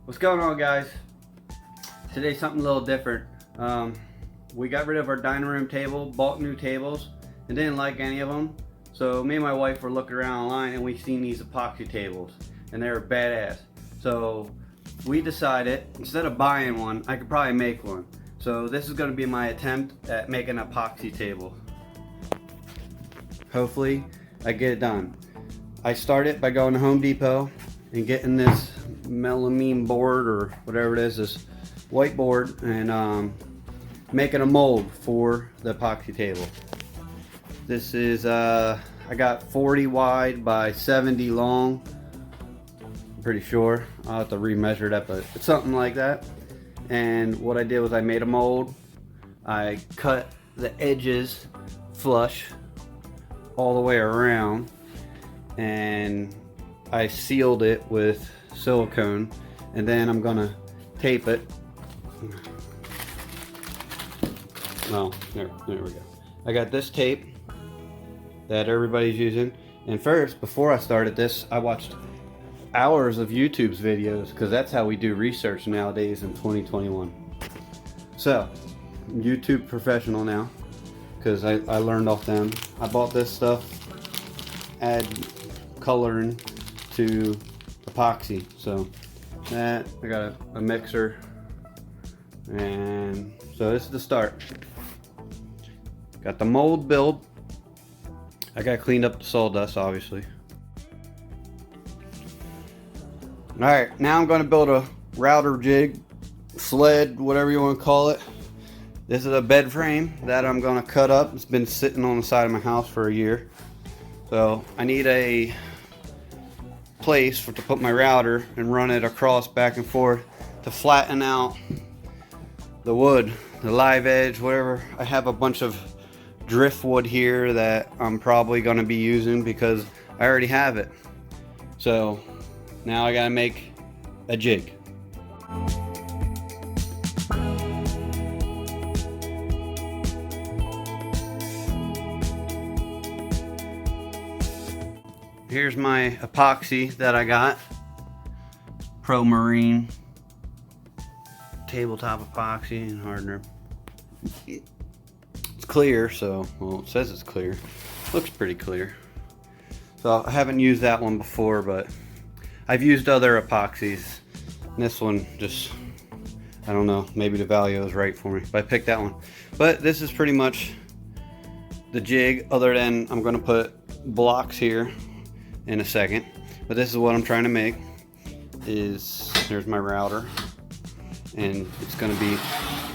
What's going on, guys? Today's something a little different. We got rid of our dining room table, bought new tables, and didn't like any of them. So me and my wife were looking around online and we seen these epoxy tables and they were badass. So we decided instead of buying one, I could probably make one. So this is going to be my attempt at making an epoxy table. Hopefully I get it done. I started by going to Home Depot and getting this melamine board or whatever it is, this white board, and making a mold for the epoxy table. This is I got 40 wide by 70 long. I'm pretty sure I'll have to remeasure that, but it's something like that. And what I did was I made a mold. I cut the edges flush all the way around, and I sealed it with silicone, and then I'm gonna tape it. Well, there we go. I got this tape that everybody's using, and first, before I started this, I watched hours of YouTube's videos, because that's how we do research nowadays in 2021. So, I'm YouTube professional now, because I learned off them. I bought this stuff, add coloring to epoxy. So that, I got a mixer, and so this is the start. Got the mold build. I got cleaned up the sawdust, obviously. Alright, now I'm going to build a router jig, sled, whatever you want to call it. This is a bed frame that I'm going to cut up. It's been sitting on the side of my house for a year. So I need a place to put my router and run it across back and forth to flatten out the wood, the live edge, whatever. I have a bunch of driftwood here that I'm probably going to be using because I already have it. So now I gotta make a jig. Here's my epoxy that I got. Pro Marine tabletop epoxy and hardener. It's clear, so, well, it says it's clear. Looks pretty clear. So I haven't used that one before, but I've used other epoxies. And this one just, I don't know, maybe the value is right for me, but I picked that one. But this is pretty much the jig, other than I'm gonna put blocks here in a second. But this is what I'm trying to make. There's my router, and it's gonna be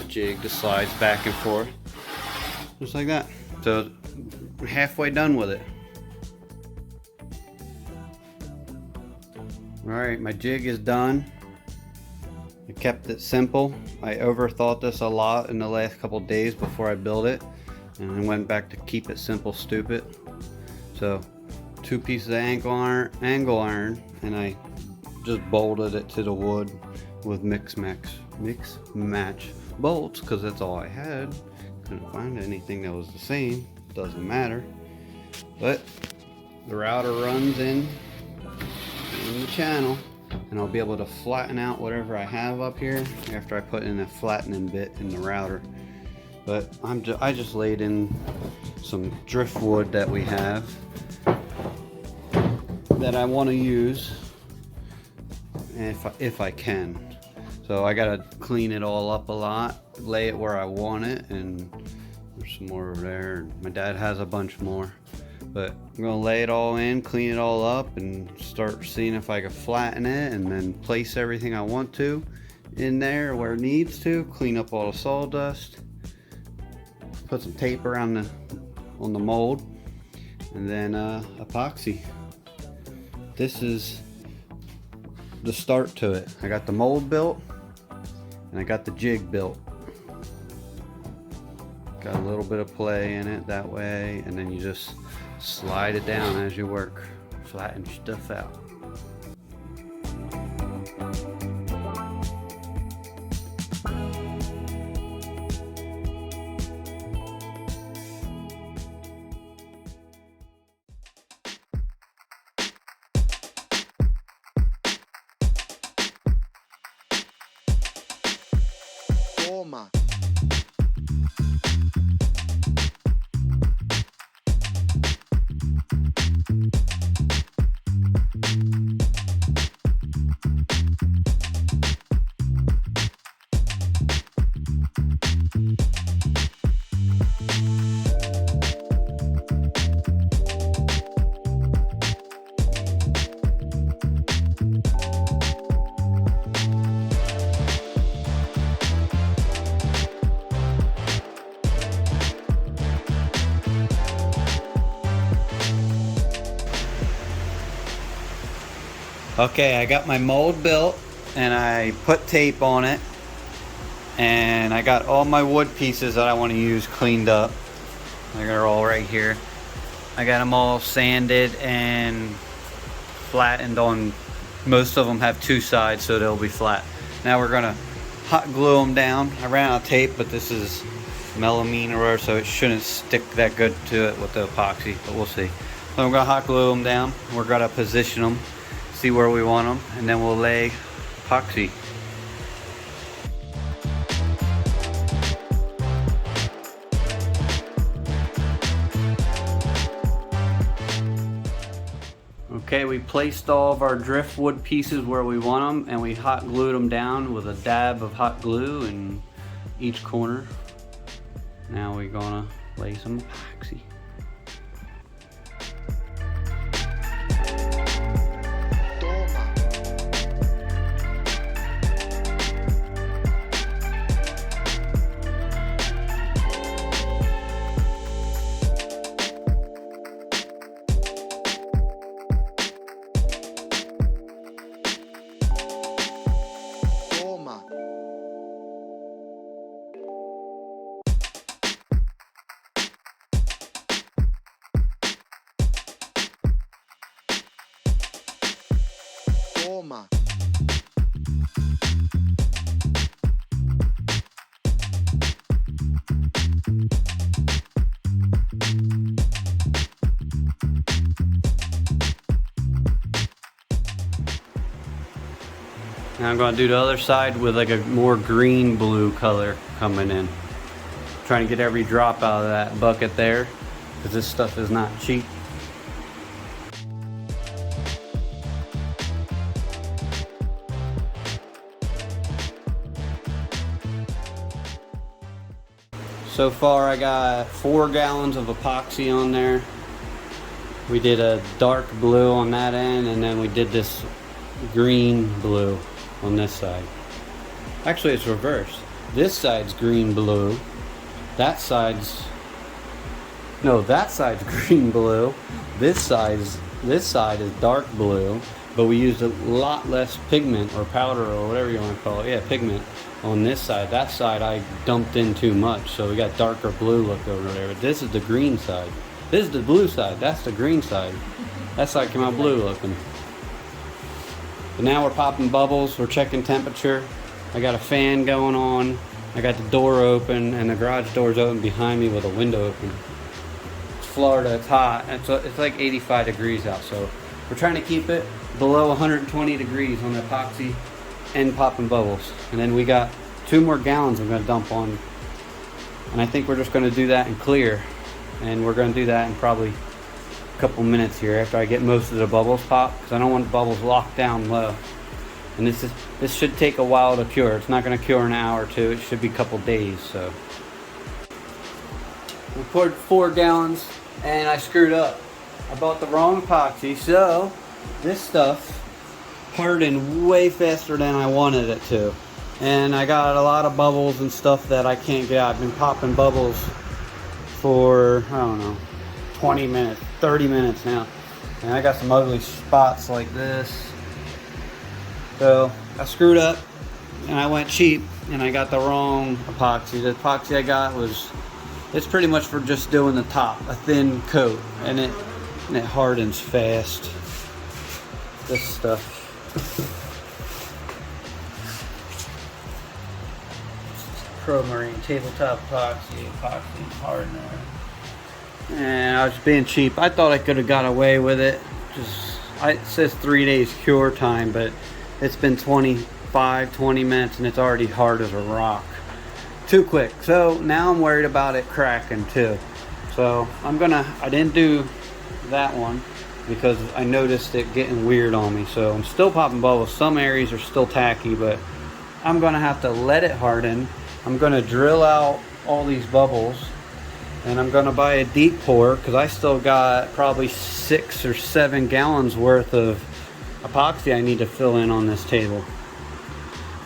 a jig that slides back and forth, just like that. So I'm halfway done with it. Alright, my jig is done. I kept it simple. I overthought this a lot in the last couple days before I built it, and I went back to keep it simple, stupid. So 2 pieces of angle iron, and I just bolted it to the wood with mix match bolts, because that's all I had. Couldn't find anything that was the same. Doesn't matter. But the router runs in the channel, and I'll be able to flatten out whatever I have up here after I put in a flattening bit in the router. But I just laid in some driftwood that we have that I want to use if I can. So I gotta clean it all up a lot, lay it where I want it, and there's some more over there. My dad has a bunch more. But I'm gonna lay it all in, clean it all up, and start seeing if I can flatten it, and then place everything I want to in there where it needs to. Clean up all the sawdust. Put some tape around on the mold, and then epoxy. This is the start to it. I got the mold built, and I got the jig built. Got a little bit of play in it that way, and then you just slide it down as you work, flatten stuff out. Toma. Okay, I got my mold built and I put tape on it, and I got all my wood pieces that I want to use cleaned up. They're all right here. I got them all sanded and flattened on. Most of them have two sides, so they'll be flat. Now we're gonna hot glue them down. I ran out of tape, but this is melamine or whatever, so it shouldn't stick that good to it with the epoxy, but we'll see. So I'm gonna hot glue them down. We're gonna position them, see where we want them, and then we'll lay epoxy. Okay, we placed all of our driftwood pieces where we want them, and we hot glued them down with a dab of hot glue in each corner. Now we're gonna lay some epoxy. Toma. Now I'm going to do the other side with like a more green blue color coming in. Trying to get every drop out of that bucket there, because this stuff is not cheap. So far I got 4 gallons of epoxy on there. We did a dark blue on that end, and then we did this green blue on this side. Actually, it's reversed. This side's green blue. That side's green blue. This side is dark blue, but we used a lot less pigment or powder or whatever you want to call it. Yeah, pigment on this side. That side I dumped in too much, so we got darker blue look over there. But this is the green side. This is the blue side. That's the green side. That side came out blue looking. But now we're popping bubbles. We're checking temperature. I got a fan going on. I got the door open, and the garage door's open behind me with a window open. It's Florida. It's hot. It's like 85 degrees out, so we're trying to keep it below 120 degrees on the epoxy and popping bubbles. And then we got 2 more gallons I'm going to dump on, and I think we're just going to do that in clear, and we're going to do that in probably a couple minutes here after I get most of the bubbles popped, because I don't want the bubbles locked down low. And this should take a while to cure. It's not going to cure in an hour or two. It should be a couple days. So we poured 4 gallons, and I screwed up. I bought the wrong epoxy, so this stuff hardened way faster than I wanted it to, and I got a lot of bubbles and stuff that I can't get out. I've been popping bubbles for, I don't know, 20 minutes, 30 minutes now, and I got some ugly spots like this. So I screwed up and I went cheap, and I got the wrong epoxy. The epoxy I got it's pretty much for just doing the top, a thin coat, and it hardens fast. This stuff. Pro Marine tabletop epoxy hardener. And I was being cheap. I thought I could have got away with it. It says 3 days cure time, but it's been 20 minutes and it's already hard as a rock. too quick. So now I'm worried about it cracking too. So I didn't do that one because I noticed it getting weird on me. So I'm still popping bubbles. Some areas are still tacky, but I'm gonna have to let it harden. I'm gonna drill out all these bubbles, and I'm gonna buy a deep pour because I still got probably 6 or 7 gallons worth of epoxy I need to fill in on this table.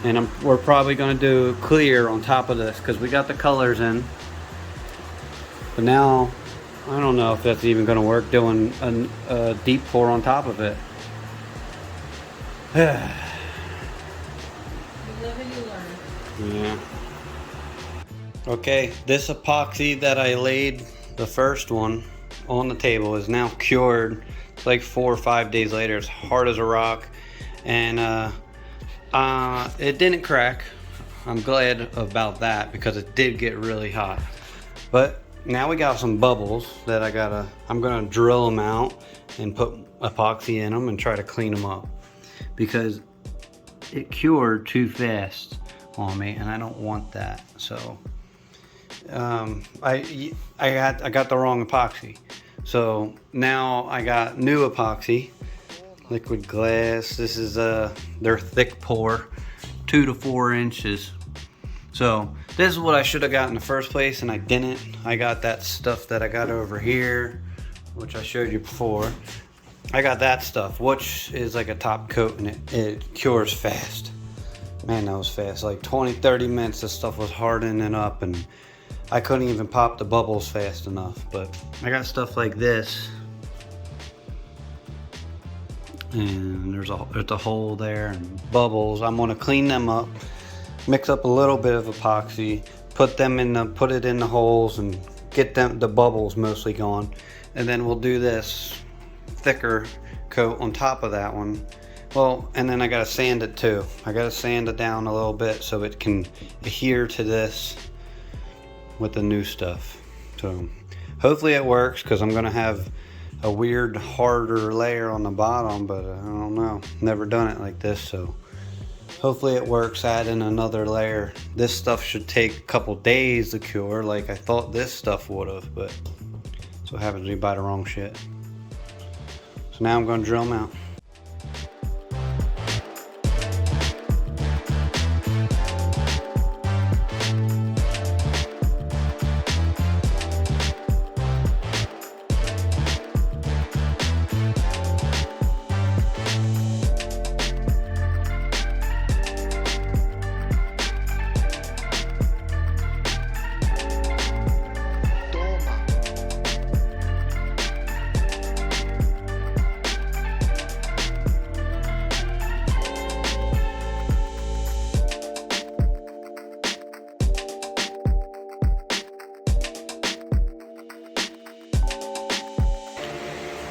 And we're probably gonna do clear on top of this because we got the colors in. But now, I don't know if that's even gonna work doing a deep pour on top of it. You live and you learn. Yeah. Okay, this epoxy that I laid, the first one, on the table is now cured. It's like 4 or 5 days later. It's hard as a rock. And it didn't crack. I'm glad about that because it did get really hot. But now we got some bubbles that I'm gonna drill them out and put epoxy in them and try to clean them up because it cured too fast on me and I don't want that. So I got the wrong epoxy. So now I got new epoxy, liquid glass. This is their thick pour, 2 to 4 inches. So this is what I should have got in the first place, and I didn't. I got that stuff that I got over here, which I showed you before. I got that stuff, which is like a top coat, and it cures fast. Man, that was fast. Like 20-30 minutes, this stuff was hardening up, and I couldn't even pop the bubbles fast enough. But I got stuff like this, and there's a hole there and bubbles. I'm gonna clean them up, mix up a little bit of epoxy, put it in the holes and get the bubbles mostly gone. And then we'll do this thicker coat on top of that one. Well, and then I gotta sand it too. I gotta sand it down a little bit so it can adhere to this with the new stuff. So hopefully it works because I'm gonna have a weird harder layer on the bottom, but I don't know. Never done it like this, so hopefully it works. Add in another layer. This stuff should take a couple days to cure like I thought this stuff would have, but that's what happens when you buy the wrong shit. So now I'm gonna drill them out.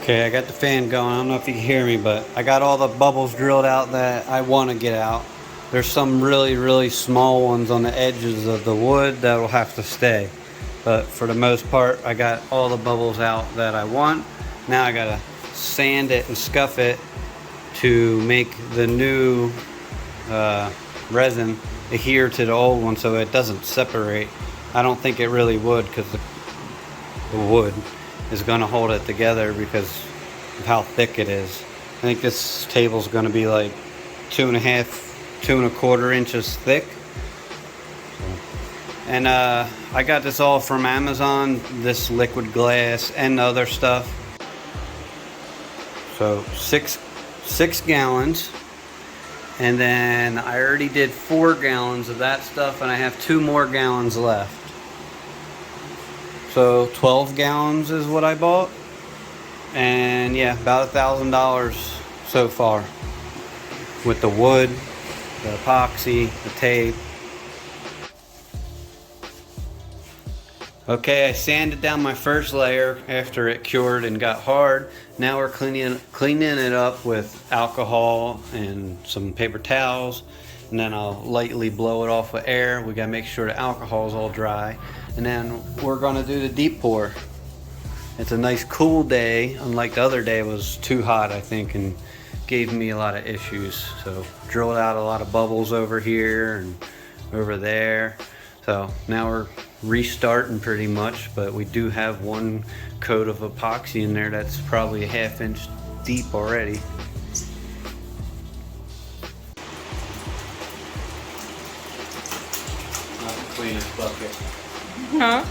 Okay, I got the fan going. I don't know if you can hear me, but I got all the bubbles drilled out that I want to get out. There's some really, really small ones on the edges of the wood that will have to stay. But for the most part, I got all the bubbles out that I want. Now I gotta sand it and scuff it to make the new resin adhere to the old one so it doesn't separate. I don't think it really would because the wood is going to hold it together because of how thick it is. I think this table is going to be like 2.5, 2.25 inches thick. And I got this all from Amazon, this liquid glass and other stuff. So six gallons, and then I already did 4 gallons of that stuff, and I have 2 more gallons left. So 12 gallons is what I bought, and yeah, about $1,000 so far with the wood, the epoxy, the tape. Okay, I sanded down my first layer after it cured and got hard. Now we're cleaning it up with alcohol and some paper towels, and then I'll lightly blow it off with air. We gotta make sure the alcohol is all dry. And then we're gonna do the deep pour. It's a nice cool day, unlike the other day. It was too hot, I think, and gave me a lot of issues. So drilled out a lot of bubbles over here and over there. So now we're restarting pretty much, but we do have one coat of epoxy in there that's probably a ½ inch deep already. Not the cleanest bucket. Huh?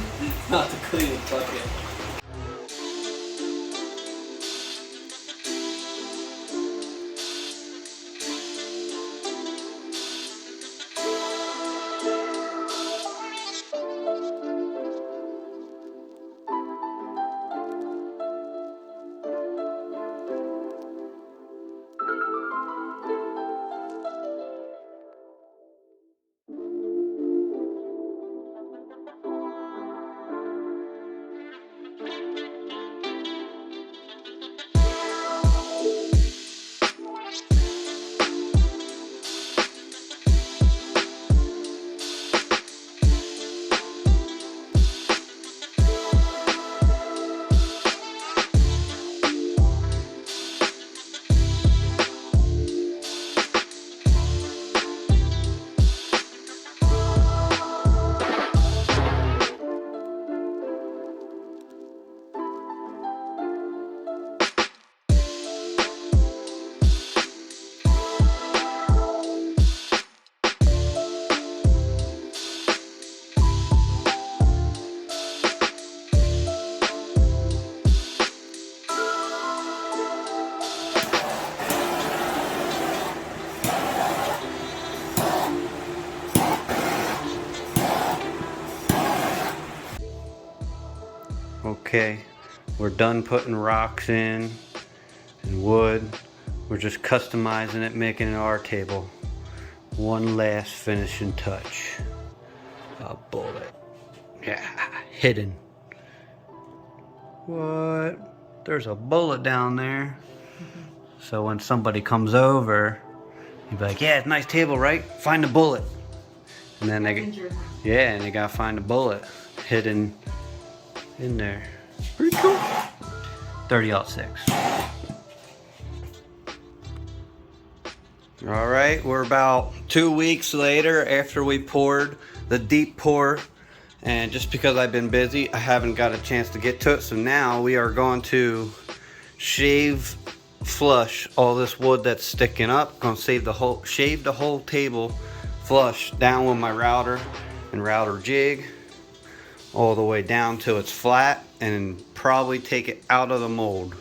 Not the cleanest bucket. Okay, we're done putting rocks in and wood. We're just customizing it, making it our table. One last finishing touch. A bullet. Yeah, hidden. What? There's a bullet down there. So when somebody comes over, you'd be like, yeah, it's a nice table, right? Find the bullet. And then yeah, and they gotta find the bullet hidden in there. Pretty cool. 30-06. All right, we're about 2 weeks later after we poured the deep pour, and just because I've been busy, I haven't got a chance to get to it. So now we are going to shave flush all this wood that's sticking up. Gonna shave the whole table flush down with my router and router jig all the way down till it's flat, and probably take it out of the mold.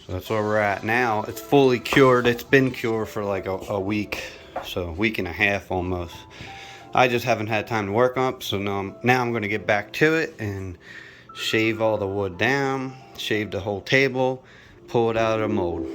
So that's where we're at now. It's fully cured. It's been cured for like a week, so a week and a half almost. I just haven't had time to work on it, so now I'm gonna get back to it and shave all the wood down, shave the whole table, pull it out of the mold.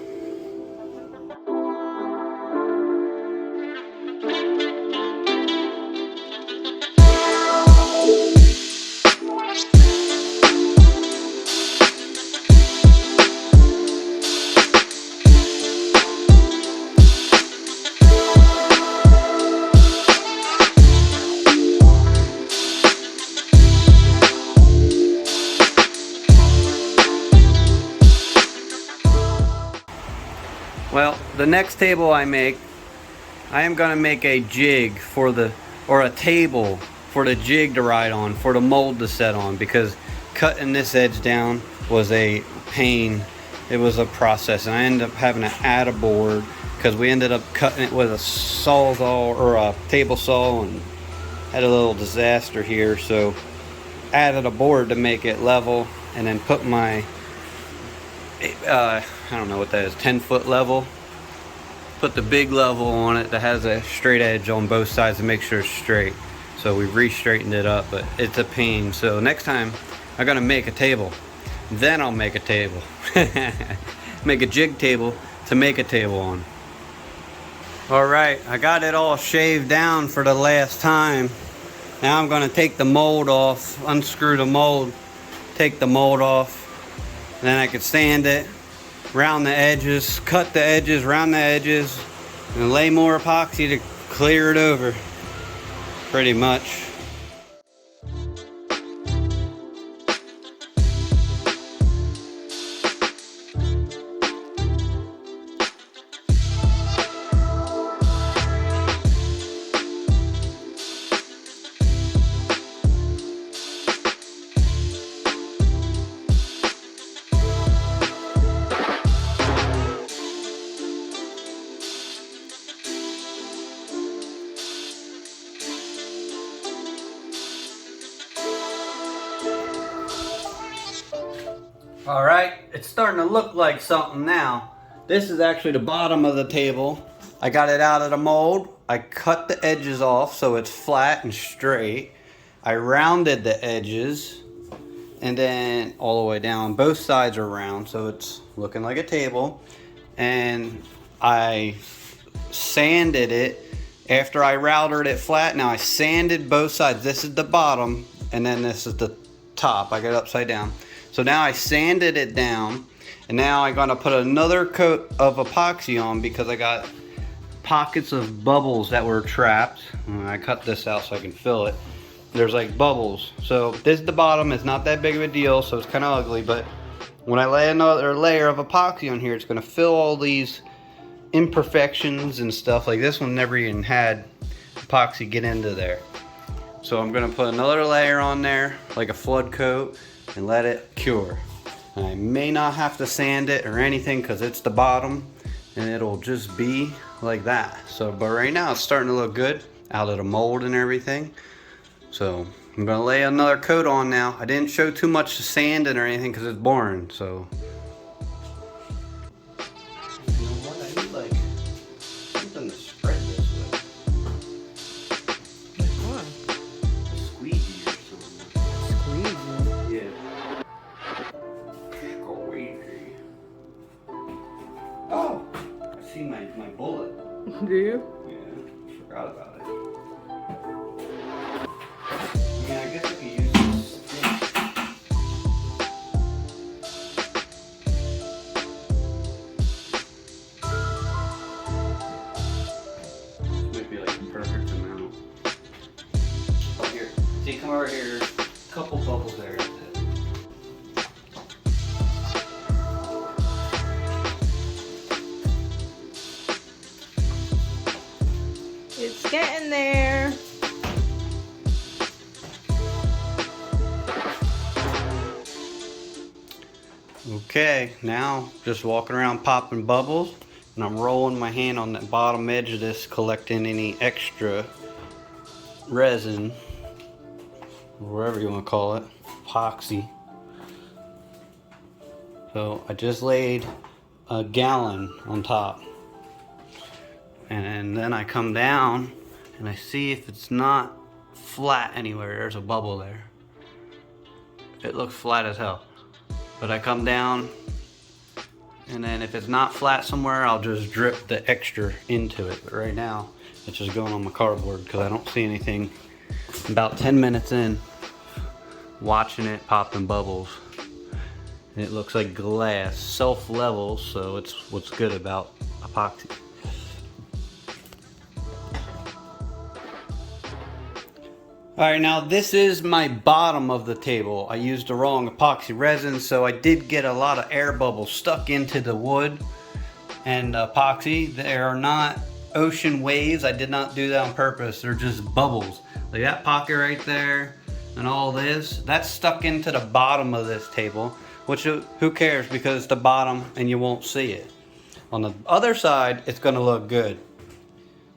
Well, the next table I am gonna make a jig or a table for the jig to ride on, for the mold to set on, because cutting this edge down was a pain. It was a process, and I ended up having to add a board because we ended up cutting it with a sawzall or a table saw and had a little disaster here. So added a board to make it level, and then put my I don't know what that is, 10-foot level. Put the big level on it that has a straight edge on both sides to make sure it's straight. So we re-straightened it up, but it's a pain. So next time I'm gonna make a table, then I'll make a table. Make a jig table to make a table on. All right, I got it all shaved down for the last time. Now I'm gonna take the mold off, unscrew the mold, take the mold off. Then I could sand it, round the edges, cut the edges, round the edges, and lay more epoxy to clear it over, pretty much. All right, it's starting to look like something now. This is actually the bottom of the table. I got it out of the mold. I cut the edges off so it's flat and straight. I rounded the edges and then all the way down. Both sides are round, so it's looking like a table. And I sanded it after I routed it flat. Now I sanded both sides. This is the bottom and then this is the top. I got it upside down. So now I sanded it down and now I'm gonna put another coat of epoxy on because I got pockets of bubbles that were trapped. I cut this out so I can fill it. There's like bubbles. So this is the bottom. It's not that big of a deal, so it's kind of ugly, but when I lay another layer of epoxy on here, it's gonna fill all these imperfections and stuff. Like this one never even had epoxy get into there. So I'm gonna put another layer on there, like a flood coat, and let it cure. And I may not have to sand it or anything because it's the bottom and it'll just be like that. So, but right now it's starting to look good out of the mold and everything. So I'm gonna lay another coat on now. I didn't show too much sanding or anything because it's boring. So you know what? I need like something to spread this with. Like what? A squeegee or something. Squeegee. Yeah. Squeegee. Oh, I see my bullet. Do you? Yeah, forgot about it. Yeah, I guess I could use this stick. This might be like the perfect amount. Oh, here. See, come over here. There's a couple bubbles there. It's getting there. Okay, now just walking around popping bubbles, and I'm rolling my hand on the bottom edge of this, collecting any extra resin, whatever you want to call it, epoxy. So I just laid a gallon on top, and then I come down and I see if it's not flat anywhere. There's a bubble there. It looks flat as hell. But I come down, and then if it's not flat somewhere, I'll just drip the extra into it. But right now, it's just going on my cardboard because I don't see anything. About 10 minutes in, watching it popping bubbles. And it looks like glass, self-levels, so it's what's good about epoxy. Alright, now this is my bottom of the table. I used the wrong epoxy resin, so I did get a lot of air bubbles stuck into the wood and epoxy. They are not ocean waves. I did not do that on purpose. They're just bubbles. Like that pocket right there and all this, that's stuck into the bottom of this table, which who cares because it's the bottom and you won't see it. On the other side, it's gonna look good.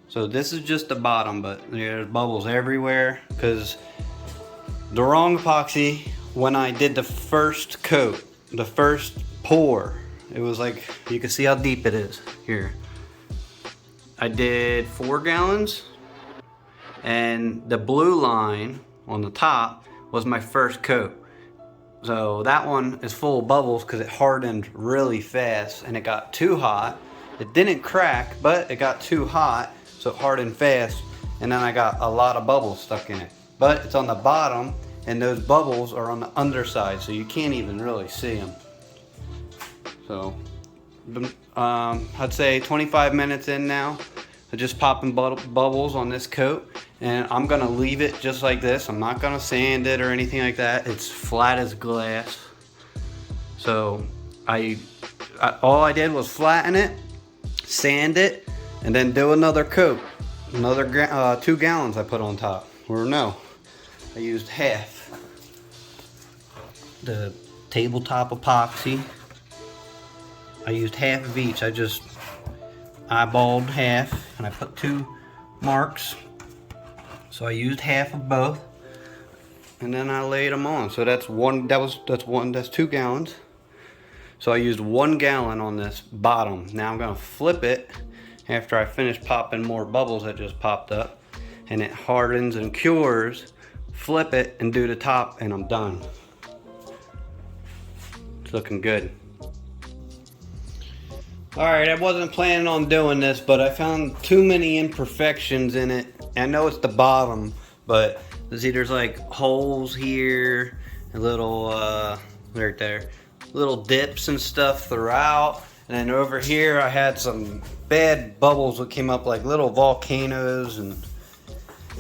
So this is just the bottom, but there's bubbles everywhere because the wrong epoxy, when I did the first coat, the first pour, it was like, you can see how deep it is here. I did 4 gallons and the blue line on the top was my first coat. So that one is full of bubbles because it hardened really fast and it got too hot. It didn't crack, but it got too hot. So it hardened fast, and then I got a lot of bubbles stuck in it. But it's on the bottom, and those bubbles are on the underside, so you can't even really see them. So, I'd say 25 minutes in now. I'm just popping bubbles on this coat, and I'm gonna leave it just like this. I'm not gonna sand it or anything like that. It's flat as glass. So, all I did was flatten it, sand it, and then do another coat. Another 2 gallons I put on top. Or no, I used half. The tabletop epoxy, I used half of each. I just eyeballed half and I put 2 marks. So I used half of both. And then I laid them on. So that's 2 gallons. So I used 1 gallon on this bottom. Now I'm gonna flip it after I finish popping more bubbles that just popped up, and it hardens and cures. Flip it and do the top, and I'm done. It's looking good. All right, I wasn't planning on doing this, but I found too many imperfections in it. I know it's the bottom, but see, there's like holes here, a little, right there, little dips and stuff throughout. And then over here, I had some bad bubbles that came up like little volcanoes, and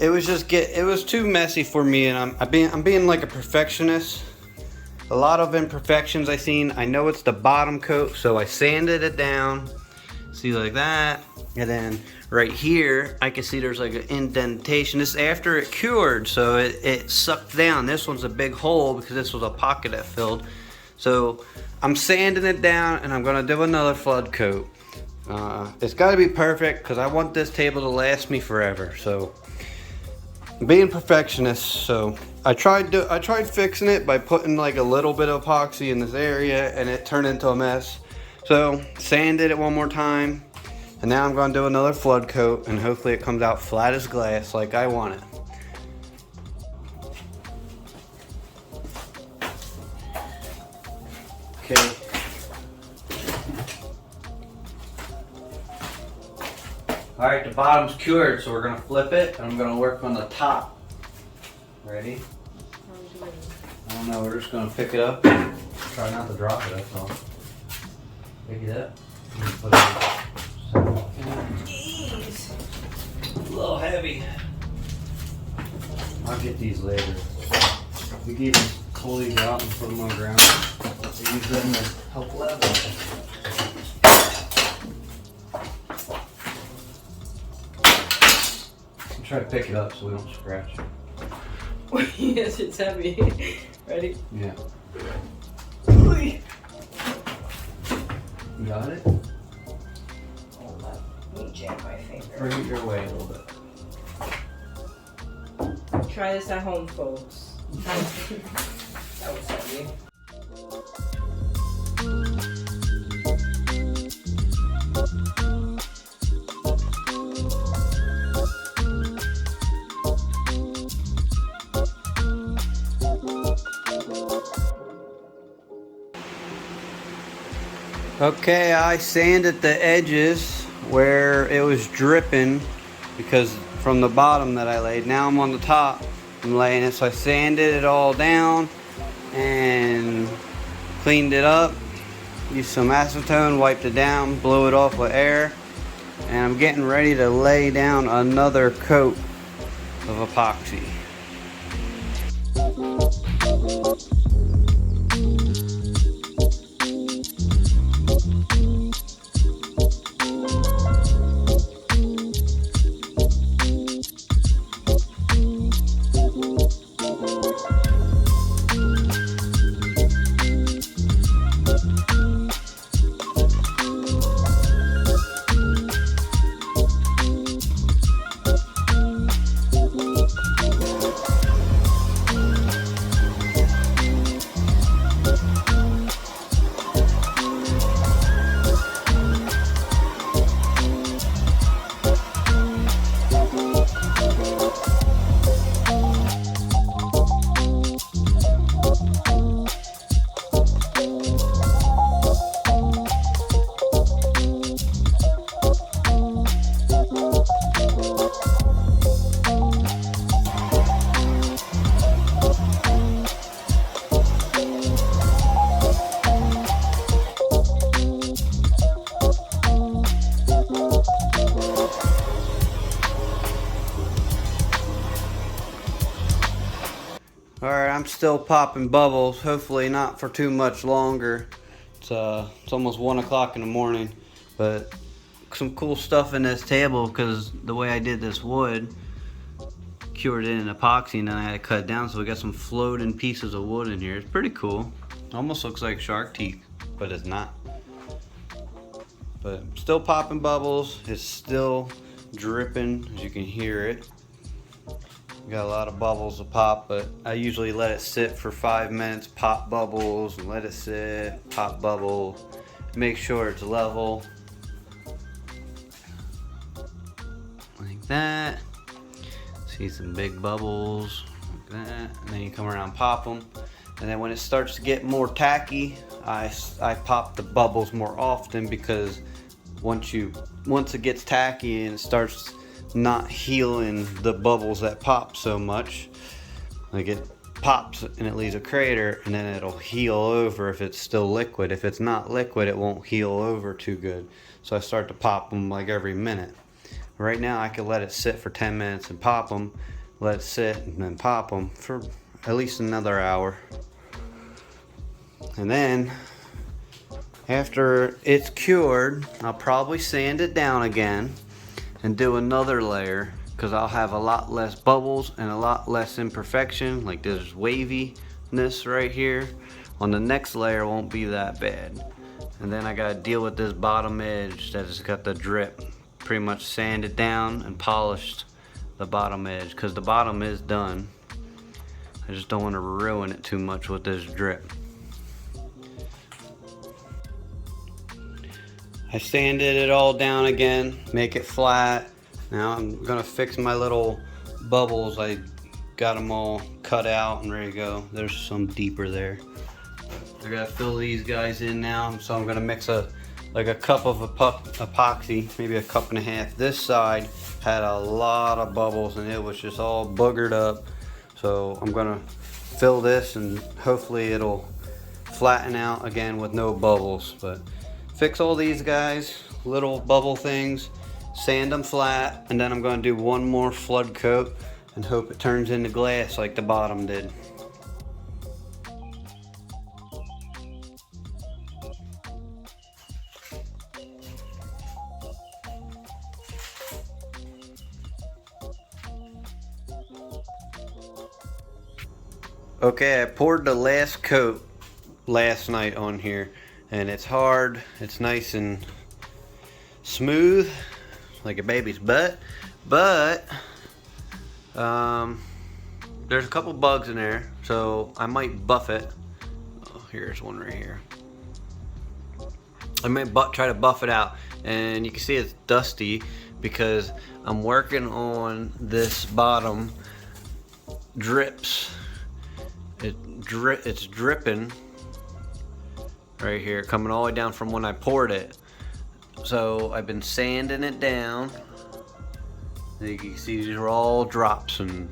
it was just it was too messy for me. And I'm being like a perfectionist. A lot of imperfections I seen. I know it's the bottom coat, so I sanded it down. See, like that. And then right here, I can see there's like an indentation. This is after it cured, so it sucked down. This one's a big hole because this was a pocket that filled. So I'm sanding it down, and I'm gonna do another flood coat. It's gotta be perfect because I want this table to last me forever. So being perfectionist, so I tried fixing it by putting like a little bit of epoxy in this area, and it turned into a mess. So sanded it one more time, and now I'm going to do another flood coat, and hopefully it comes out flat as glass like I want it. Okay. All right, the bottom's cured, so we're gonna flip it, and I'm gonna work on the top. Ready? I don't know, we're just gonna pick it up. Try not to drop it, that's all. Pick it up. And put it Jeez! A little heavy. I'll get these later. We can even pull these out and put them on the ground. Use them to help level. Try to pick it up so we don't scratch it. Yes, it's heavy. Ready? Yeah. You got it? Hold up. Let me jam my finger. Bring it your way a little bit. Try this at home, folks. That was heavy. Okay, I sanded the edges where it was dripping because from the bottom that I laid. Now I'm on the top, I'm laying it, so I sanded it all down and cleaned it up. Used some acetone, wiped it down, blew it off with air, and I'm getting ready to lay down another coat of epoxy. Alright, I'm still popping bubbles, hopefully not for too much longer. It's almost 1 o'clock in the morning, but some cool stuff in this table because the way I did this wood, cured it in epoxy, and then I had to cut it down, so we got some floating pieces of wood in here. It's pretty cool. Almost looks like shark teeth, but it's not. But still popping bubbles, it's still dripping, as you can hear it. Got a lot of bubbles to pop, but I usually let it sit for 5 minutes, pop bubbles, and let it sit, pop bubbles. Make sure it's level. Like that. See some big bubbles, like that. And then you come around, pop them. And then when it starts to get more tacky, I pop the bubbles more often, because once it gets tacky and it starts not healing the bubbles that pop so much, like it pops and it leaves a crater, and then it'll heal over if it's still liquid. If it's not liquid, it won't heal over too good. So I start to pop them like every minute. Right now I could let it sit for 10 minutes and pop them, let it sit and then pop them for at least another hour. And then after it's cured, I'll probably sand it down again and do another layer, because I'll have a lot less bubbles and a lot less imperfection. Like there's waviness right here. On the next layer won't be that bad. And then I gotta deal with this bottom edge that has got the drip. Pretty much sanded down and polished the bottom edge, because the bottom is done. I just don't want to ruin it too much with this drip. I sanded it all down again, make it flat. Now I'm gonna fix my little bubbles. I got them all cut out and ready to go. There's some deeper there. I gotta fill these guys in now, so I'm gonna mix like a cup of epoxy, maybe a cup and a half. This side had a lot of bubbles and it was just all boogered up. So I'm gonna fill this and hopefully it'll flatten out again with no bubbles. But fix all these guys, little bubble things, sand them flat, and then I'm gonna do one more flood coat and hope it turns into glass like the bottom did. Okay, I poured the last coat last night on here, and it's hard, it's nice and smooth like a baby's butt, but there's a couple bugs in there, so I might buff it. Oh, here's one right here. I might try to buff it out, and you can see it's dusty because I'm working on this bottom drips. It's dripping right here, coming all the way down from when I poured it. So I've been sanding it down. You can see these are all drops, and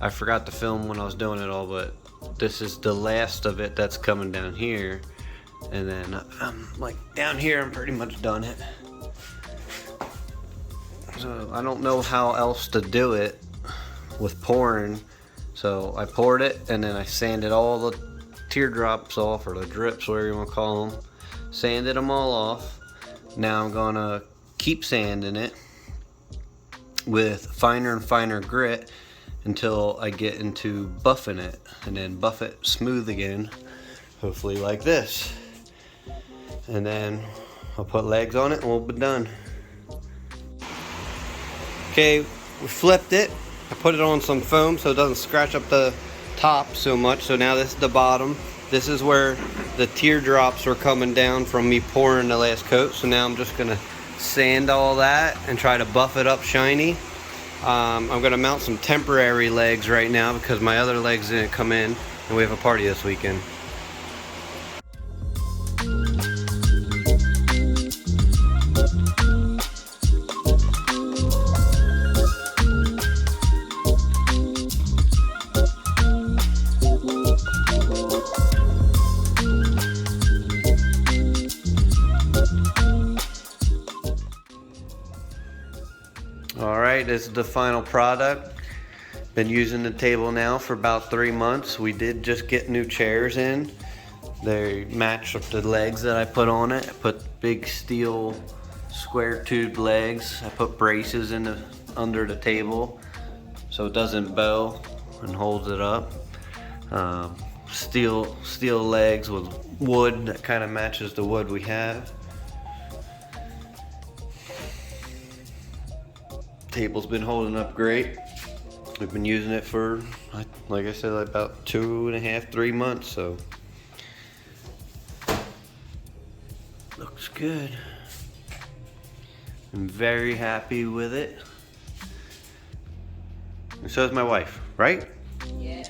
I forgot to film when I was doing it all, but this is the last of it that's coming down here. And then like down here I'm pretty much done it. So I don't know how else to do it with pouring. So I poured it and then I sanded all the teardrops off, or the drips, whatever you want to call them. Sanded them all off. Now I'm gonna keep sanding it with finer and finer grit until I get into buffing it, and then buff it smooth again, hopefully like this. And then I'll put legs on it and we'll be done. Okay, we flipped it. I put it on some foam so it doesn't scratch up the top so much. So now this is the bottom. This is where the teardrops were coming down from me pouring the last coat. So now I'm just gonna sand all that and try to buff it up shiny. I'm gonna mount some temporary legs right now because my other legs didn't come in and we have a party this weekend. Alright, this is the final product. Been using the table now for about 3 months. We did just get new chairs in. They match with the legs that I put on it. I put big steel square tube legs. I put braces in under the table so it doesn't bow and holds it up. Steel legs with wood that kind of matches the wood we have. Table's been holding up great. We've been using it for, like I said, about 2.5, 3 months, so looks good. I'm very happy with it. And so is my wife, right? Yeah.